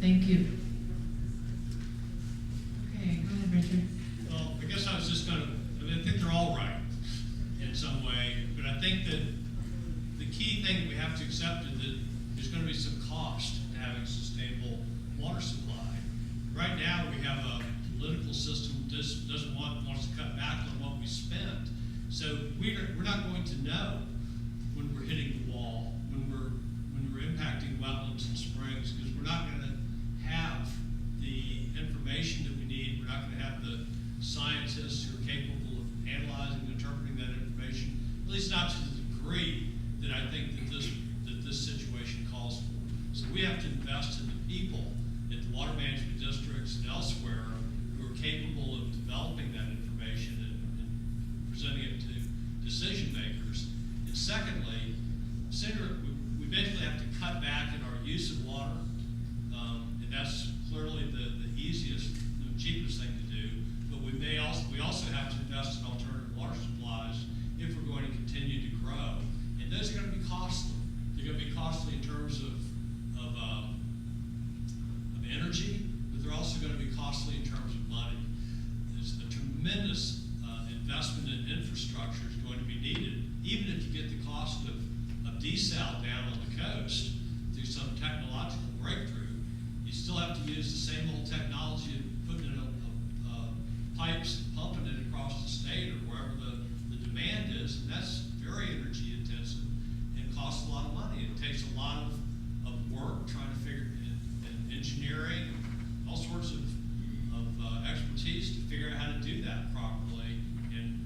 Thank you. Okay, go ahead, Richard. Well, I guess I was just gonna, I mean, I think they're all right in some way, but I think that the key thing we have to accept is that there's gonna be some cost to having sustainable water supply. Right now, we have a political system that doesn't want us to cut back on what we spend. So we're not going to know when we're hitting the wall, when we're impacting wetlands and springs, because we're not gonna have the information that we need. We're not gonna have the scientists who are capable of analyzing and interpreting that information, at least not to the degree that I think that this situation calls for. So we have to invest in the people at the water management districts and elsewhere who are capable of developing that information and presenting it to decision makers. And secondly, we basically have to cut back in our use of water, and that's clearly the easiest, the cheapest thing to do. But we also have to invest in alternative water supplies if we're going to continue to grow. And those are going to be costly. They're going to be costly in terms of energy, but they're also going to be costly in terms of money. There's a tremendous investment in infrastructure is going to be needed, even if you get the cost of desal down on the coast through some technological breakthrough. You still have to use the same old technology of putting in pipes and pumping it across the state or wherever the demand is, and that's very energy intensive and costs a lot of money. It takes a lot of work trying to figure and engineering and all sorts of expertise to figure out how to do that properly. And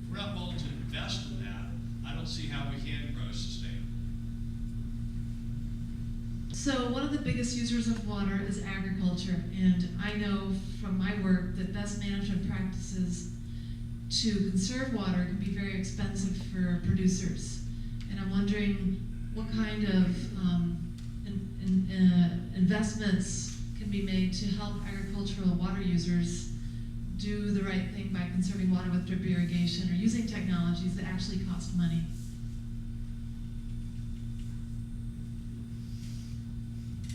if we're not willing to invest in that, I don't see how we can grow sustainably. So one of the biggest users of water is agriculture, and I know from my work that best management practices to conserve water can be very expensive for producers. And I'm wondering what kind of investments can be made to help agricultural water users do the right thing by conserving water with drip irrigation or using technologies that actually cost money.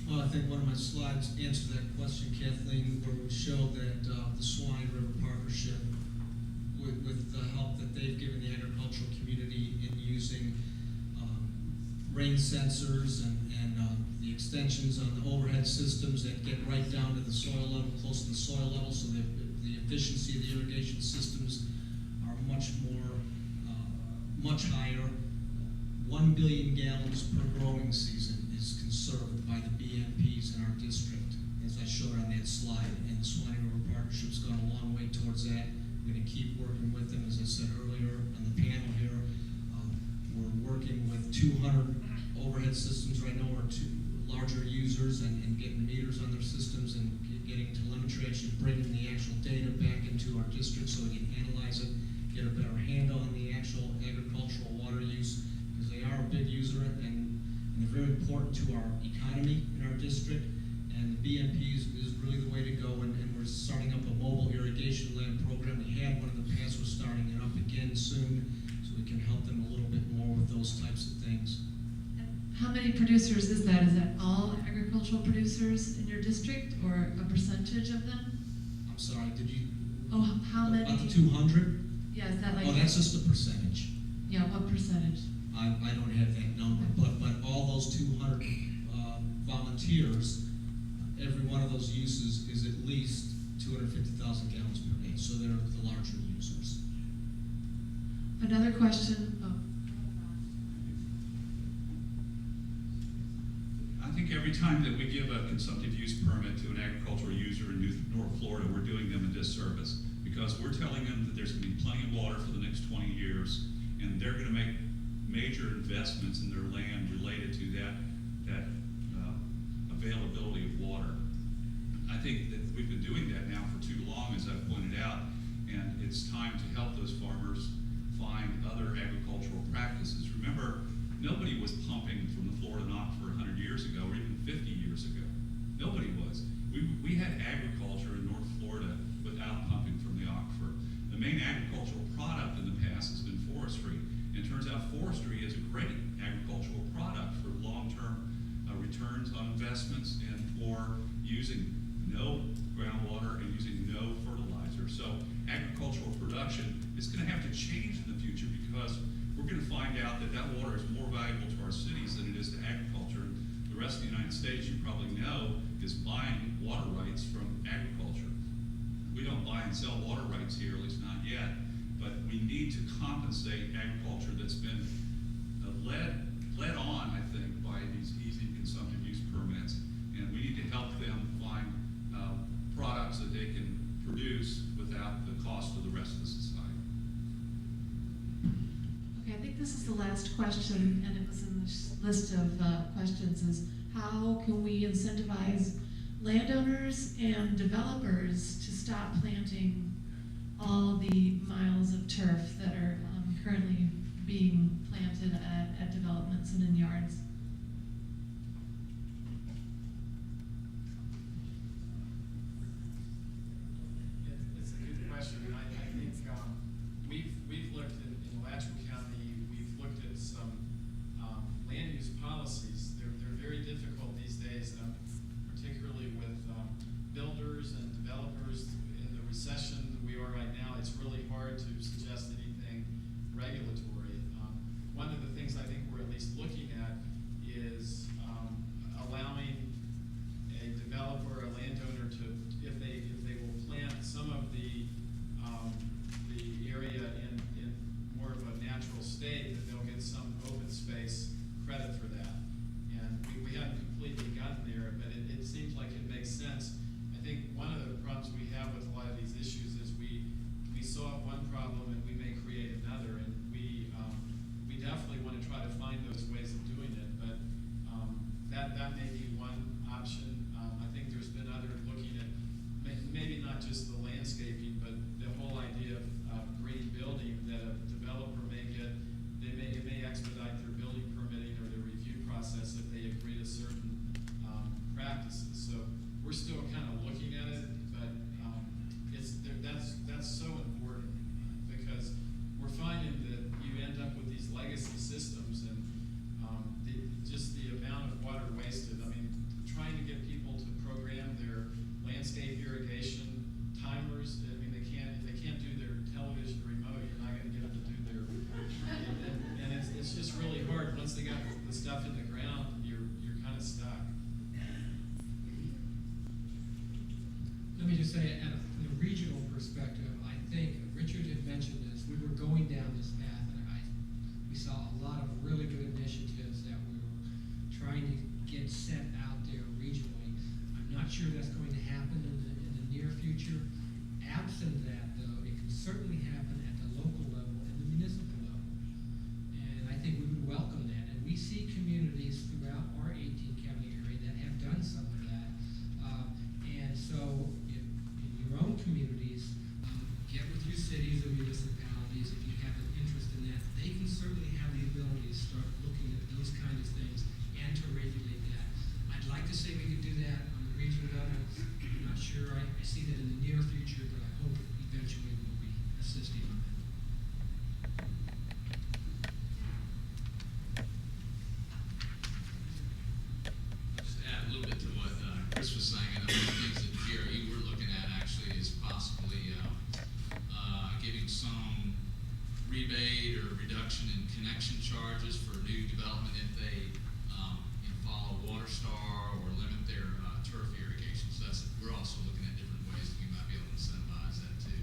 Well, I think one of my slides answered that question, Kathleen, where we showed that the Swanee River Partnership, with the help that they've given the agricultural community in using rain sensors and the extensions on the overhead systems that get right down to the soil level, close to the soil level, so that the efficiency of the irrigation systems are much higher. 1 billion gallons per growing season is conserved by the BMPs in our district, as I showed on that slide. And the Swanee River Partnership's gone a long way towards that. We're going to keep working with them, as I said earlier on the panel here. We're working with 200 overhead systems right now, or 2 larger users, and getting meters on their systems and getting telemetry, actually bringing the actual data back into our district so we can analyze it, get a better handle on the actual agricultural water use, because they are a big user and they're very important to our economy in our district. And the BMP is really the way to go, and we're starting up a mobile irrigation lab program. We had one in the past, we're starting it up again soon, so we can help them a little bit more with those types of things. How many producers is that? Is that all agricultural producers in your district, or a percentage of them? I'm sorry, did you? Oh, how many? About the 200? Yeah, is that like? Oh, that's just a percentage. Yeah, what percentage? I don't have that number, but all those 200 volunteers, every one of those uses is at least 250,000 gallons per day, so they're the larger users. Another question. Oh. I think every time that we give a consumptive use permit to an agricultural user in North Florida, we're doing them a disservice, because we're telling them that there's going to be plenty of water for the next 20 years, and they're going to make major investments in their land related to that availability of water. I think that we've been doing that now for too long, as I've pointed out, and it's time to help those farmers find other agricultural practices. Remember, nobody was pumping from the Florida aquifer 100 years ago, or even 50 years ago. Nobody was. We had agriculture in North Florida without pumping from the aquifer. The main agricultural product in the past has been forestry. And it turns out forestry is a great agricultural product for long-term returns on investments and for using no groundwater and using no fertilizer. So agricultural production is going to have to change in the future, because we're going to find out that that water is more valuable to our cities than it is to agriculture. The rest of the United States, you probably know, is buying water rights from agriculture. We don't buy and sell water rights here, at least not yet, but we need to compensate agriculture that's been led on, I think, by these easy consumptive use permits, and we need to help them find products that they can produce without the cost of the rest of the society. Okay, I think this is the last question, and it was in this list of questions, is how can we incentivize landowners and developers to stop planting all the miles of turf that are currently being planted at developments and in yards? It's a good question, and I think we've looked in Alachua County, we've looked at some land use policies. They're very difficult these days, particularly with builders and developers. In the recession we are right now, it's really hard to suggest anything regulatory. One of the things I think we're at least looking at is allowing a developer, a landowner, to, if they will plant some of the area in more of a natural state, that they'll get some open space credit for that. And we haven't completely gotten there, but it seems like it makes sense. I think one of the problems we have with a lot of these issues is we solve one problem and we may create another, and we definitely want to try to find those ways of doing it, but that may be one option. I think there's been other looking at maybe not just the landscaping, but the whole idea of green building, that a developer may get, it may expedite their building permitting or their review process if they agree to certain practices. So we're still kind of looking at it, but that's so important, because we're finding that you end up with these legacy systems, and just the amount of water wasted. I mean, trying to get people to program their landscape irrigation timers. I mean, if they can't do their television remote, you're not going to get them to do their. And it's just really hard. Once they got the stuff in the ground, you're kind of stuck. Let me just say, from a regional perspective, I think Richard had mentioned this. We were going down this path, and we saw a lot of really good initiatives that we were trying to get set out there regionally. I'm not sure that's going to happen in the near future. Absent that, though, it can certainly happen at the local level and the municipal level. And I think we would welcome that. And we see communities throughout our 18-county area that have done some of that. And so in your own communities, get with your cities or municipalities if you have an interest in that. They can certainly have the ability to start looking at those kind of things and to regulate that. I'd like to say we could do that on the regional level. I'm not sure I see that in the near future, but I hope eventually we'll be assisting on that. Just to add a little bit to what Chris was saying, and one of the things that GRE we're looking at actually is possibly giving some rebate or reduction in connection charges for new development if they follow Water Star or limit their turf irrigation. So we're also looking at different ways that we might be able to incentivize that too.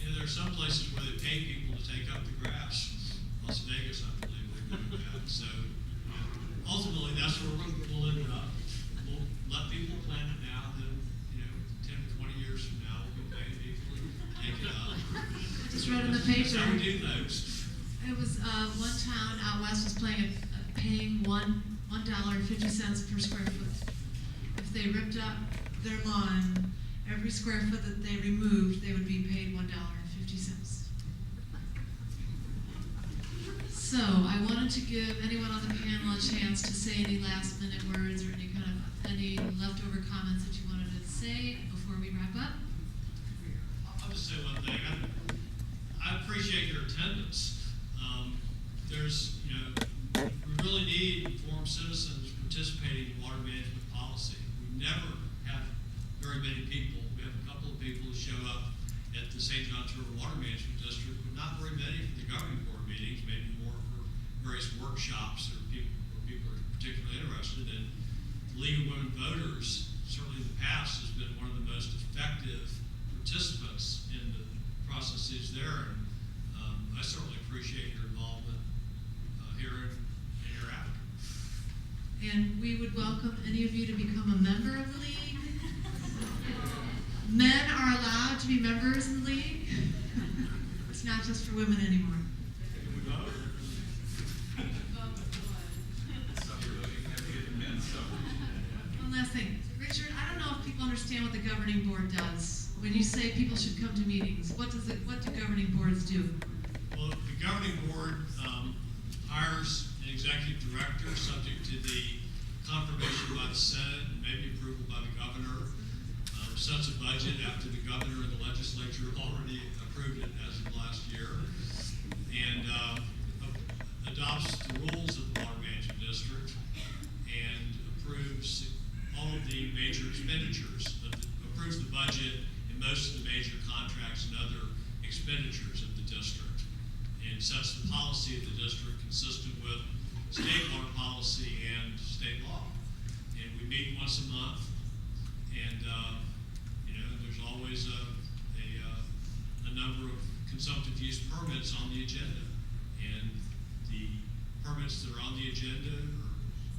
Yeah, there are some places where they pay people to take up the grass. Las Vegas, I believe, they're doing that. So ultimately, that's where we'll end up. We'll let people plant it now, then 10 or 20 years from now, we'll be paying people to take it up. Just read in the paper. That's how we do those. It was one town out west was paying one $1.50 per square foot. If they ripped up their lawn, every square foot that they removed, they would be paid $1.50. So I wanted to give anyone on the panel a chance to say any last minute words or any leftover comments that you wanted to say before we wrap up. I'll just say one thing. I appreciate your attendance. We really need informed citizens participating in water management policy. We never have very many people. We have a couple of people who show up at the St. Johns River Water Management District, but not very many for the governing board meetings, maybe more for various workshops or people are particularly interested in. The League of Women Voters, certainly in the past, has been one of the most effective participants in the processes there. And I certainly appreciate your involvement here and hereafter. And we would welcome any of you to become a member of the league. Men are allowed to be members in the league. It's not just for women anymore. One last thing. Richard, I don't know if people understand what the governing board does. When you say people should come to meetings, what do governing boards do? Well, the governing board hires an executive director subject to the confirmation by the Senate and maybe approval by the governor. Sets a budget after the governor and the legislature already approved it as of last year, and adopts the rules of the water management district and approves all of the major expenditures, approves the budget and most of the major contracts and other expenditures of the district, and sets the policy of the district consistent with state water policy and state law. And we meet once a month, and there's always a number of consumptive use permits on the agenda, and the permits that are on the agenda, or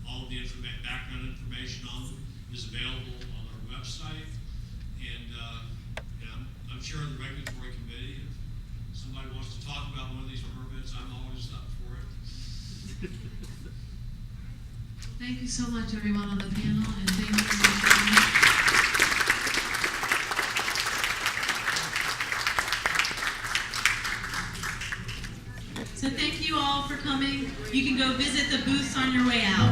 all of the background information on them, is available on our website. And I'm chair of the regulatory committee. If somebody wants to talk about one of these permits, I'm always up for it. Thank you so much, everyone on the panel, and thank you for coming. So thank you all for coming. You can go visit the booths on your way out.